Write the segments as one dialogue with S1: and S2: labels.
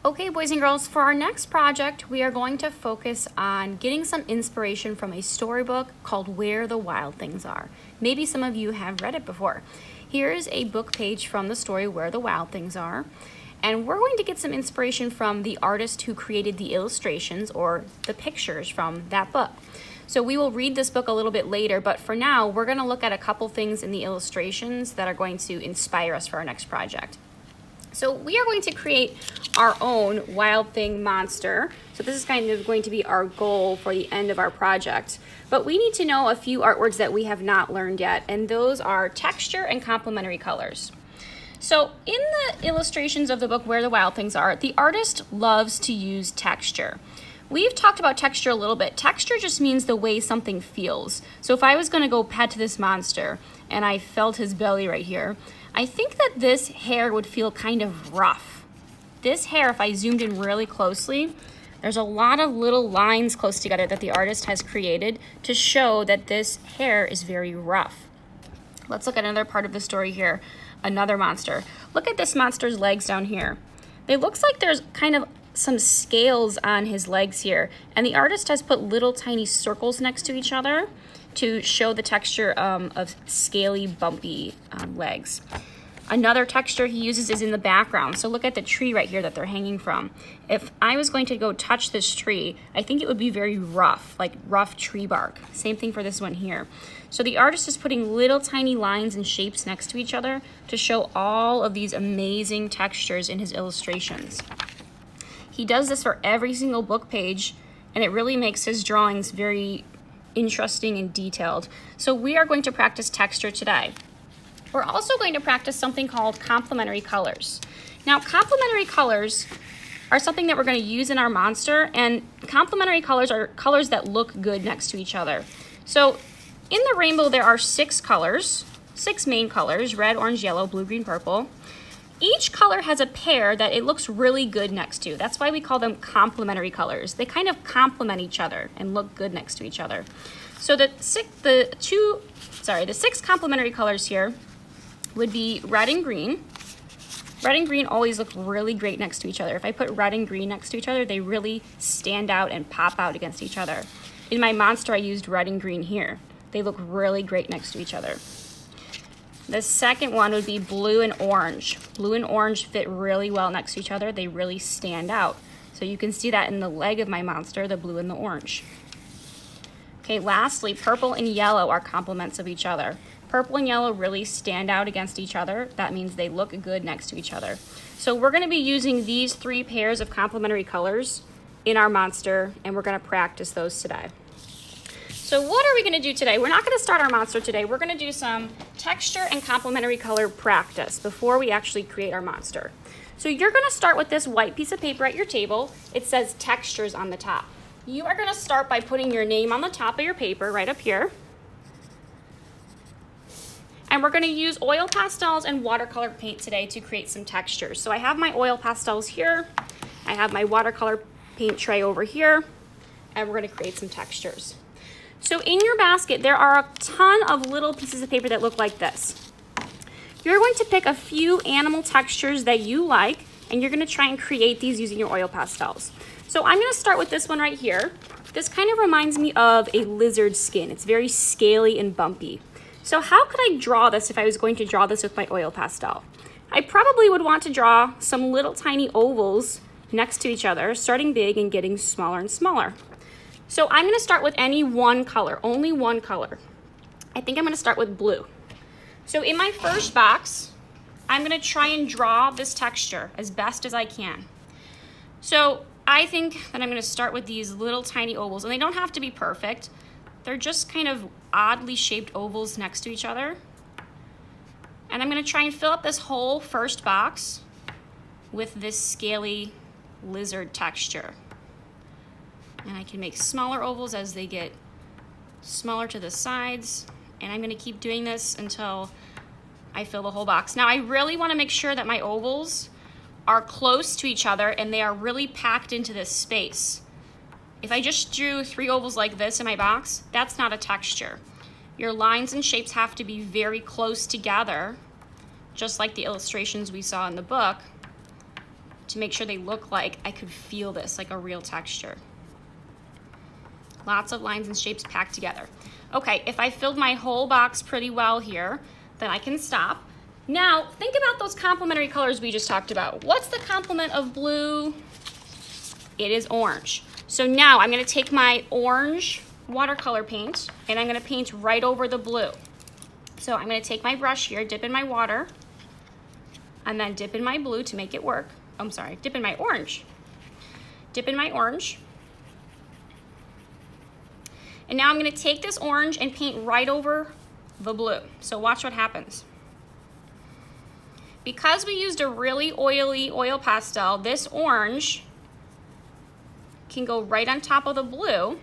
S1: Okay, boys and girls, for our next project, we are going to focus on getting some inspiration from a storybook called Where the Wild Things Are. Maybe some of you have read it before. Here is a book page from the story Where the Wild Things Are, and we're going to get some inspiration from the artist who created the illustrations or the pictures from that book. So we will read this book a little bit later, but for now, we're going to look at a couple things in the illustrations that are going to inspire us for our next project. So we are going to create our own Wild Thing monster. So this is kind of going to be our goal for the end of our project. But we need to know a few art words that we have not learned yet, and those are texture and complementary colors. So in the illustrations of the book Where the Wild Things Are, the artist loves to use texture. We've talked about texture a little bit. Texture just means the way something feels. So if I was going to go pet this monster and I felt his belly right here, I think that this hair would feel kind of rough. This hair, if I zoomed in really closely, there's a lot of little lines close together that the artist has created to show that this hair is very rough. Let's look at another part of the story here, another monster. Look at this monster's legs down here. It looks like there's kind of some scales on his legs here, and the artist has put little tiny circles next to each other to show the texture of scaly, bumpy legs. Another texture he uses is in the background. So look at the tree right here that they're hanging from. If I was going to go touch this tree, I think it would be very rough, like rough tree bark. Same thing for this one here. So the artist is putting little tiny lines and shapes next to each other to show all of these amazing textures in his illustrations. He does this for every single book page, and it really makes his drawings very interesting and detailed. So we are going to practice texture today. We're also going to practice something called complementary colors. Now, complementary colors are something that we're going to use in our monster, and complementary colors are colors that look good next to each other. So in the rainbow, there are 6 colors, 6 main colors: red, orange, yellow, blue, green, purple. Each color has a pair that it looks really good next to. That's why we call them complementary colors. They kind of complement each other and look good next to each other. So the 6 complementary colors here would be red and green. Red and green always look really great next to each other. If I put red and green next to each other, they really stand out and pop out against each other. In my monster, I used red and green here. They look really great next to each other. The second one would be blue and orange. Blue and orange fit really well next to each other. They really stand out. So you can see that in the leg of my monster, the blue and the orange. Okay, lastly, purple and yellow are complements of each other. Purple and yellow really stand out against each other. That means they look good next to each other. So we're going to be using these 3 pairs of complementary colors in our monster, and we're going to practice those today. So what are we going to do today? We're not going to start our monster today. We're going to do some texture and complementary color practice before we actually create our monster. So you're going to start with this white piece of paper at your table. It says textures on the top. You are going to start by putting your name on the top of your paper right up here. And we're going to use oil pastels and watercolor paint today to create some textures. So I have my oil pastels here. I have my watercolor paint tray over here. And we're going to create some textures. So in your basket, there are a ton of little pieces of paper that look like this. You're going to pick a few animal textures that you like, and you're going to try and create these using your oil pastels. So I'm going to start with this one right here. This kind of reminds me of a lizard skin. It's very scaly and bumpy. So how could I draw this if I was going to draw this with my oil pastel? I probably would want to draw some little tiny ovals next to each other, starting big and getting smaller and smaller. So I'm going to start with any one color, only one color. I think I'm going to start with blue. So in my first box, I'm going to try and draw this texture as best as I can. So I think that I'm going to start with these little tiny ovals, and they don't have to be perfect. They're just kind of oddly shaped ovals next to each other. And I'm going to try and fill up this whole first box with this scaly lizard texture. And I can make smaller ovals as they get smaller to the sides. And I'm going to keep doing this until I fill the whole box. Now I really want to make sure that my ovals are close to each other and they are really packed into this space. If I just drew 3 ovals like this in my box, that's not a texture. Your lines and shapes have to be very close together, just like the illustrations we saw in the book, to make sure they look like I could feel this, like a real texture. Lots of lines and shapes packed together. Okay, if I filled my whole box pretty well here, then I can stop. Now, think about those complementary colors we just talked about. What's the complement of blue? It is orange. So now I'm gonna take my orange watercolor paint and I'm gonna paint right over the blue. So I'm gonna take my brush here, dip in my water, and then dip in my blue to make it work. I'm sorry, dip in my orange. Dip in my orange. And now I'm gonna take this orange and paint right over the blue. So watch what happens. Because we used a really oily oil pastel, this orange can go right on top of the blue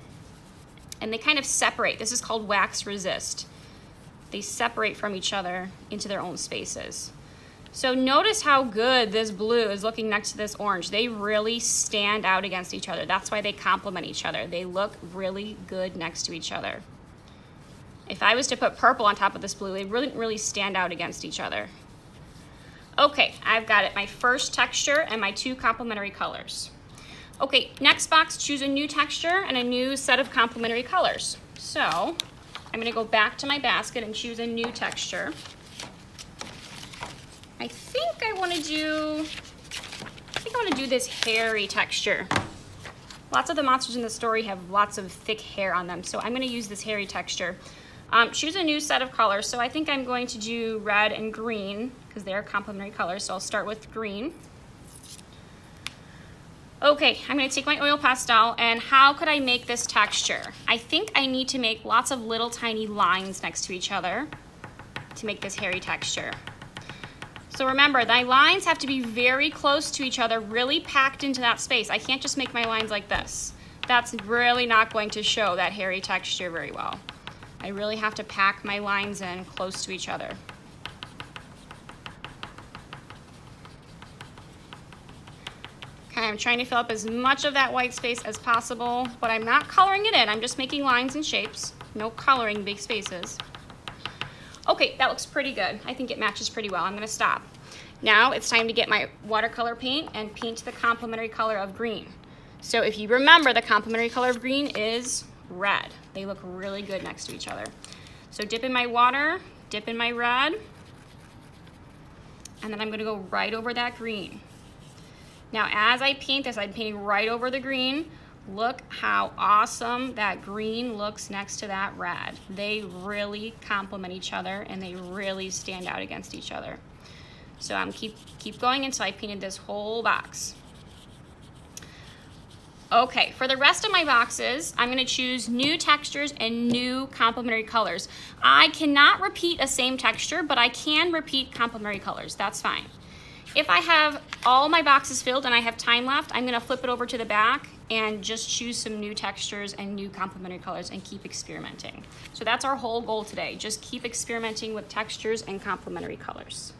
S1: and they kind of separate. This is called wax resist. They separate from each other into their own spaces. So notice how good this blue is looking next to this orange. They really stand out against each other. That's why they complement each other. They look really good next to each other. If I was to put purple on top of this blue, they wouldn't really stand out against each other. Okay, I've got it, my first texture and my two complementary colors. Okay, next box, choose a new texture and a new set of complementary colors. So I'm gonna go back to my basket and choose a new texture. I think I wanna do this hairy texture. Lots of the monsters in the story have lots of thick hair on them, so I'm gonna use this hairy texture. Choose a new set of colors. So I think I'm going to do red and green because they're complementary colors. So I'll start with green. Okay, I'm gonna take my oil pastel and how could I make this texture? I think I need to make lots of little tiny lines next to each other to make this hairy texture. So remember, my lines have to be very close to each other, really packed into that space. I can't just make my lines like this. That's really not going to show that hairy texture very well. I really have to pack my lines in close to each other. Okay, I'm trying to fill up as much of that white space as possible, but I'm not coloring it in. I'm just making lines and shapes. No coloring big spaces. Okay, that looks pretty good. I think it matches pretty well. I'm gonna stop. Now it's time to get my watercolor paint and paint the complementary color of green. So if you remember, the complementary color of green is red. They look really good next to each other. So dip in my water, dip in my red, and then I'm gonna go right over that green. Now as I paint this, I'm painting right over the green. Look how awesome that green looks next to that red. They really complement each other and they really stand out against each other. So I'm keep going until I painted this whole box. Okay, for the rest of my boxes, I'm gonna choose new textures and new complementary colors. I cannot repeat a same texture, but I can repeat complementary colors, that's fine. If I have all my boxes filled and I have time left, I'm gonna flip it over to the back and just choose some new textures and new complementary colors and keep experimenting. So that's our whole goal today, just keep experimenting with textures and complementary colors.